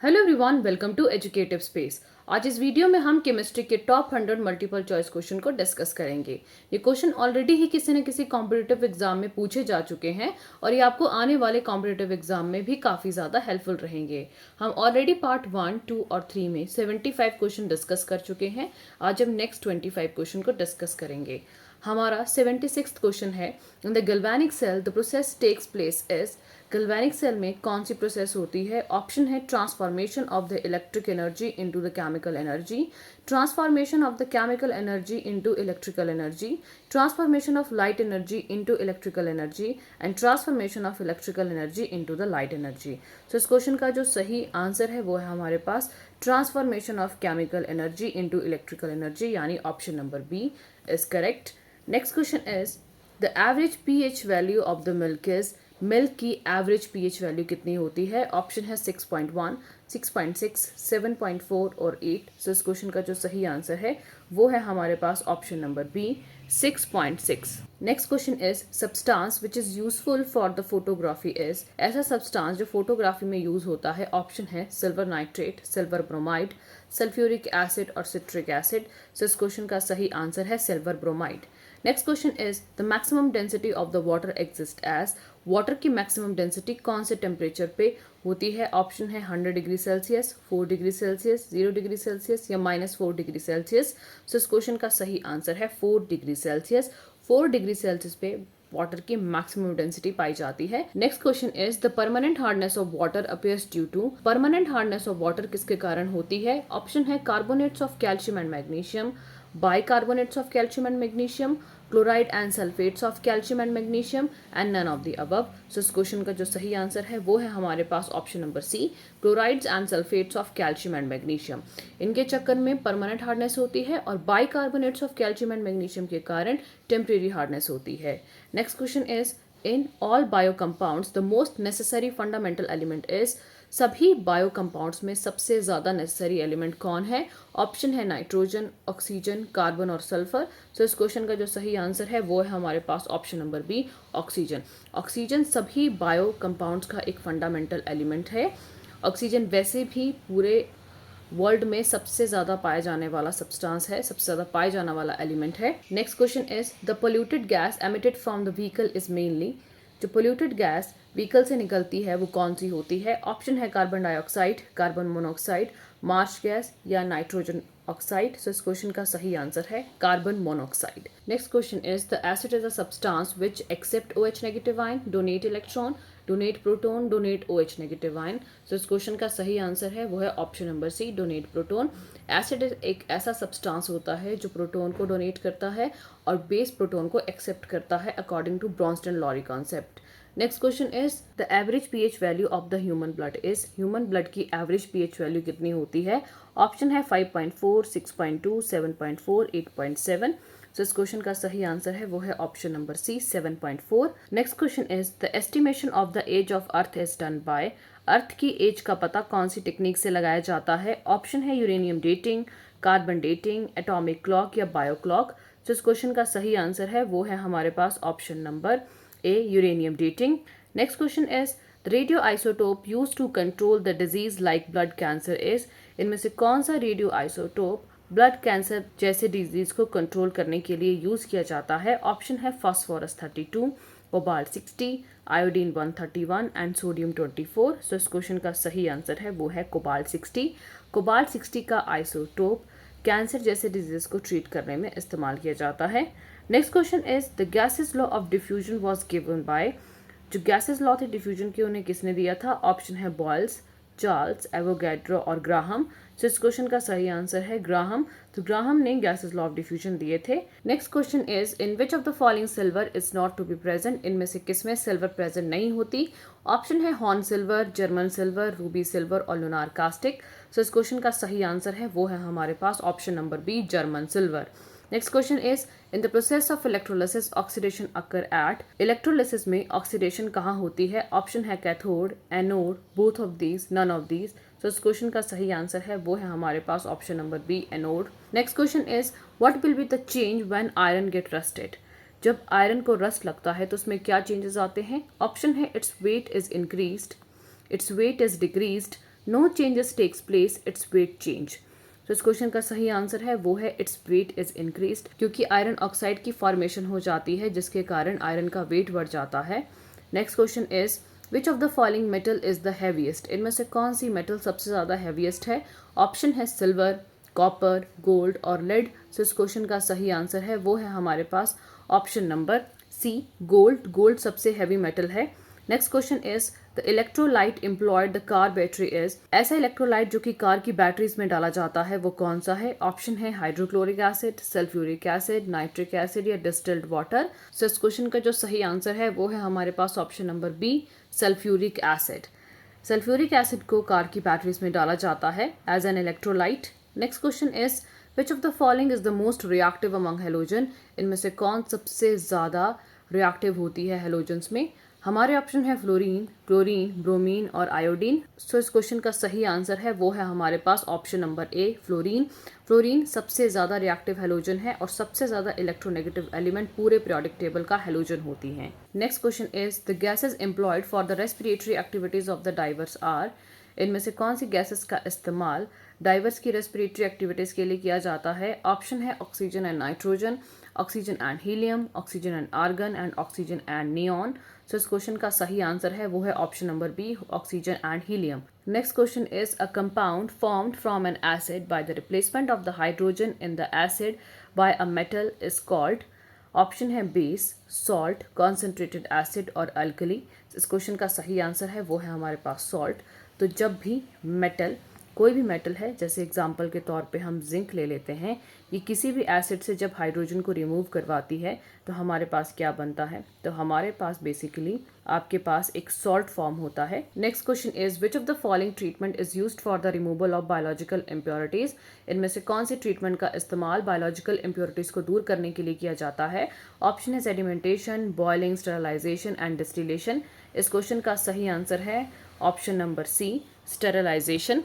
Hello everyone, welcome to Educative Space. आज इस video में हम केमिस्ट्री के टॉप 100 मल्टीपल चॉइस क्वेश्चन को डिस्कस करेंगे। ये क्वेश्चन ऑलरेडी ही किसी न किसी कॉम्पिटिटिव एग्जाम में पूछे जा चुके हैं और ये आपको आने वाले कॉम्पिटिटिव एग्जाम में भी काफ़ी ज़्यादा हेल्पफुल रहेंगे। हम ऑलरेडी पार्ट 1, 2 और 3 में 75 क्वेश्चन डिस्कस कर चुके हैं। आज हम नेक्स्ट 25 क्वेश्चन को डिस्कस करेंगे। हमारा 76th क्वेश्चन है, in the galvanic cell the process takes place is. Galvanic cell में कौन सी प्रोसेस होती है? ऑप्शन है transformation of the electric energy into the chemical energy, transformation of the chemical energy into electrical energy, transformation of light energy into electrical energy and transformation of electrical energy into the light energy. So इस question का जो सही answer है वो है हमारे पास transformation of chemical energy into electrical energy, यानी option number B is correct. Next question is the average pH value of the milk is. Milk की एवरेज पीएच वैल्यू कितनी होती है? ऑप्शन है 6.1, 6.6, 7.4 और 8। सो इस क्वेश्चन का जो सही आंसर है वो है हमारे पास option number B 6.6। Next question is substance which is useful for the photography is. ऐसा सब्सटेंस जो फोटोग्राफी में यूज होता है, ऑप्शन है silver nitrate, silver bromide, sulphuric acid और सिट्रिक एसिड। सो इस क्वेश्चन का सही आंसर है silver bromide. Next question is the maximum density of the water exist as. Water की मैक्सिमम डेंसिटी कौन से टेम्परेचर पे होती है? ऑप्शन है 100 degree Celsius, 4 degree Celsius, 0 degree Celsius या -4 डिग्री सेल्सियस। सो इस क्वेश्चन का सही आंसर है 4 डिग्री सेल्सियस। 4 डिग्री सेल्सियस पे वाटर की मैक्सिमम डेंसिटी पाई जाती है। Next question is the permanent hardness of water appears due to. Permanent hardness of water किसके कारण होती है? ऑप्शन है carbonates of calcium and magnesium, bicarbonates of calcium and magnesium, chloride and sulphates of calcium and magnesium and none of the above. So इस question का जो सही answer है वो है हमारे पास option number C, chlorides and sulphates of calcium and magnesium. इनके चक्कर में परमानेंट हार्डनेस होती है और bicarbonates of calcium and magnesium के कारण टेम्परेरी हार्डनेस होती है। Next question is in all bio compounds the most necessary fundamental element is. सभी बायो कंपाउंड्स में सबसे ज़्यादा नेसेसरी एलिमेंट कौन है? ऑप्शन है नाइट्रोजन, ऑक्सीजन, कार्बन और सल्फर। सो इस क्वेश्चन का जो सही आंसर है वो है हमारे पास option number B, oxygen. Oxygen सभी बायो कंपाउंड्स का एक फंडामेंटल एलिमेंट है। ऑक्सीजन वैसे भी पूरे वर्ल्ड में सबसे ज़्यादा पाया जाने वाला सब्सटेंस है, सबसे ज़्यादा पाया जाने वाला एलिमेंट है। Next question is the polluted gas emitted from the vehicle is mainly. जो पोल्यूटेड गैस व्हीकल से निकलती है वो कौन सी होती है? ऑप्शन है carbon dioxide, carbon monoxide, marsh gas या नाइट्रोजन ऑक्साइड। सो इस क्वेश्चन का सही आंसर है carbon monoxide. Next question is the acid is a substance which accept OH negative ion, donate electron, donate proton, donate OH negative ion. So इस question का सही answer है वो है option number C, donate proton. Acid एक ऐसा substance होता है जो प्रोटॉन को डोनेट करता है और बेस प्रोटॉन को एक्सेप्ट करता है according to Bronsted Lowry concept. Next question is the average pH value of the human blood is. Human blood की एवरेज पीएच वैल्यू कितनी होती है? ऑप्शन है 5.4, 6.2, 7.4, 8.7। सो इस क्वेश्चन का सही आंसर है वो है option number C, 7.4। Next question is the estimation of the age of earth is done by. Earth की एज का पता कौन सी टेक्निक से लगाया जाता है? ऑप्शन है uranium dating, carbon dating, atomic clock या बायो क्लॉक। सो इस क्वेश्चन का सही आंसर है वो है हमारे पास option number A, uranium dating. Next question is the radio isotope use to control the disease like blood cancer is. इनमें से कौन सा रेडियो आइसोटोप ब्लड कैंसर जैसे डिजीज को कंट्रोल करने के लिए यूज किया जाता है? ऑप्शन है phosphorus 32, cobalt 60, iodine 131 and sodium 24। सो इस क्वेश्चन का सही आंसर है वो है कोबाल्ट 60। कोबाल्ट 60 का आइसोटोप कैंसर जैसे डिजीज को ट्रीट करने में इस्तेमाल किया जाता है। Next question is the gases law of diffusion was given by. जो गैसेस लॉ थे डिफ्यूजन के उन्हें किसने दिया था? ऑप्शन है बॉयल्स, चार्ल्स, एवोगैड्रो और ग्राहम। सो इस क्वेश्चन का सही आंसर है ग्राहम। तो ग्राहम ने गैसेस लॉ ऑफ डिफ्यूजन दिए थे। Next question is in which of the following silver is not to be present. इनमें से किसमें सिल्वर प्रेजेंट नहीं होती? ऑप्शन है horn silver, German silver, ruby silver और लुनार कास्टिक। सो इस क्वेश्चन का सही आंसर है वो है हमारे पास option number B, German silver. Next question is in the process of electrolysis oxidation occur at. Electrolysis में ऑक्सीडेशन कहाँ होती है? ऑप्शन है cathode, anode, both of these, none of these. So इस क्वेश्चन का सही आंसर है वो है हमारे पास option number B, anode. Next question is what will be the change when iron get rusted. जब आयरन को रस्ट लगता है तो उसमें क्या चेंजेस आते हैं? ऑप्शन है its weight is increased, its weight is decreased, no changes takes place, its weight change. तो इस क्वेश्चन का सही आंसर है वो है इट्स वेट इज इंक्रीज्ड, क्योंकि आयरन ऑक्साइड की फॉर्मेशन हो जाती है जिसके कारण आयरन का वेट बढ़ जाता है। Next question is which of the following metal is the heaviest, इनमें से कौन सी मेटल सबसे ज़्यादा हैवीएस्ट है। ऑप्शन है सिल्वर, कॉपर, गोल्ड और लेड। सो इस क्वेश्चन का सही आंसर है वो है हमारे पास option number C, gold. Gold सबसे हैवी मेटल है। Next question is the electrolyte employed the car battery is, ऐसा इलेक्ट्रोलाइट जो कि कार की बैटरीज में डाला जाता है वो कौन सा है। ऑप्शन है hydrochloric acid, sulphuric acid, nitric acid या डिस्टिल्ड वाटर। सो इस क्वेश्चन का जो सही आंसर है वो है हमारे पास option number B, sulphuric acid. Sulphuric acid को कार की बैटरीज में डाला जाता है as an electrolyte. Next question is which of the following is the most reactive among halogen, इनमें से कौन सबसे ज़्यादा रिएक्टिव होती है हेलोजन्स में। हमारे ऑप्शन है फ्लोरीन, क्लोरीन, ब्रोमीन और आयोडीन। सो इस क्वेश्चन का सही आंसर है वो है हमारे पास option number A, fluorine. Fluorine सबसे ज़्यादा रिएक्टिव हेलोजन है और सबसे ज़्यादा इलेक्ट्रोनेगेटिव एलिमेंट पूरे पीरियोडिक टेबल का हेलोजन होती हैं। Next question is the gases employed for the respiratory activities of the divers are, इनमें से कौन सी गैसेस का इस्तेमाल डाइवर्स की रेस्पिरेटरी एक्टिविटीज़ के लिए किया जाता है। ऑप्शन है oxygen and nitrogen, oxygen and helium, oxygen and argon and oxygen and neon. So इस क्वेश्चन का सही आंसर है वो है option number B, oxygen and helium. Next question is a compound formed from an acid by the replacement of the hydrogen in the acid by a metal is called. Option है base, salt, concentrated acid और alkali. इस question का सही answer है वो है हमारे पास salt. तो जब भी मेटल, कोई भी मेटल है, जैसे एग्जांपल के तौर पे हम जिंक ले लेते हैं, ये किसी भी एसिड से जब हाइड्रोजन को रिमूव करवाती है तो हमारे पास क्या बनता है, तो हमारे पास बेसिकली आपके पास एक सॉल्ट फॉर्म होता है। Next question is which of the following treatment is used for the removal of biological impurities, इनमें से कौन सी ट्रीटमेंट का इस्तेमाल बायोलॉजिकल इम्प्योरिटीज को दूर करने के लिए किया जाता है। ऑप्शन है sedimentation, boiling, sterilization and distillation. इस क्वेश्चन का सही आंसर है option number C, sterilization.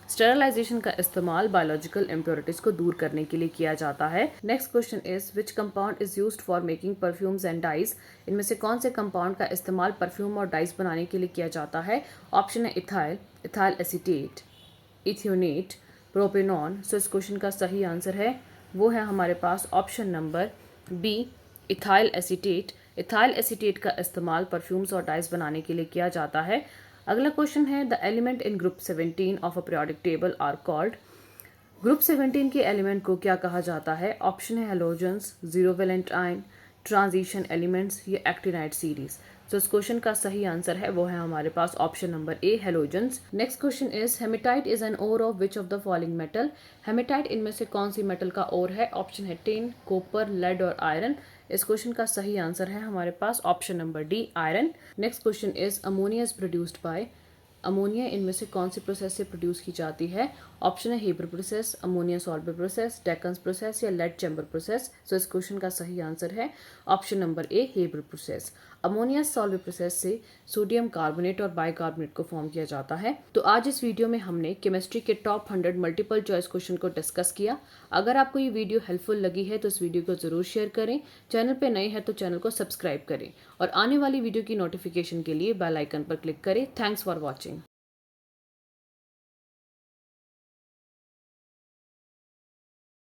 Sterilization का इस्तेमाल बायोलॉजिकल इम्प्योरिटीज को दूर करने के लिए किया जाता है। Next question is which compound is used for making perfumes and dyes, इनमें से कौन से कंपाउंड का इस्तेमाल परफ्यूम और डाइज बनाने के लिए किया जाता है। ऑप्शन है ethyl, ethyl acetate, ethanoate, propanone. So इस क्वेश्चन का सही आंसर है वो है हमारे पास option number B, ethyl acetate. Ethyl acetate का इस्तेमाल परफ्यूम्स और डाइज बनाने के लिए किया जाता है। अगला क्वेश्चन है the element in group 17 of a periodic table are called. Group 17 के एलिमेंट को क्या कहा जाता है। ऑप्शन है halogens, zero valent ion, transition elements या एक्टिनाइड सीरीज। तो इस क्वेश्चन का सही आंसर है वो है हमारे पास option number A, halogens. Next question is hematite is an ore of which of the following metal. Hematite इनमें से कौन सी मेटल का ओर है। ऑप्शन है टिन, कॉपर, लेड और आयरन। इस क्वेश्चन का सही आंसर है हमारे पास option number D, iron. Next question is ammonia is produced by, ammonia इनमें से कौन सी प्रोसेस से प्रोड्यूस की जाती है। ऑप्शन है Haber process, ammonia Solvay process, Deacon's process या लेड चैम्बर प्रोसेस। सो इस क्वेश्चन का सही आंसर है option number A, Haber process. Ammonia Solvay process से सोडियम कार्बोनेट और बाइकार्बोनेट को फॉर्म किया जाता है। तो आज इस वीडियो में हमने केमिस्ट्री के टॉप 100 मल्टीपल चॉइस क्वेश्चन को डिस्कस किया। अगर आपको ये वीडियो हेल्पफुल लगी है तो इस वीडियो को जरूर शेयर करें। चैनल पे नए हैं तो चैनल को सब्सक्राइब करें और आने वाली वीडियो की नोटिफिकेशन के लिए बेल आइकन पर क्लिक करें। Thanks for watching.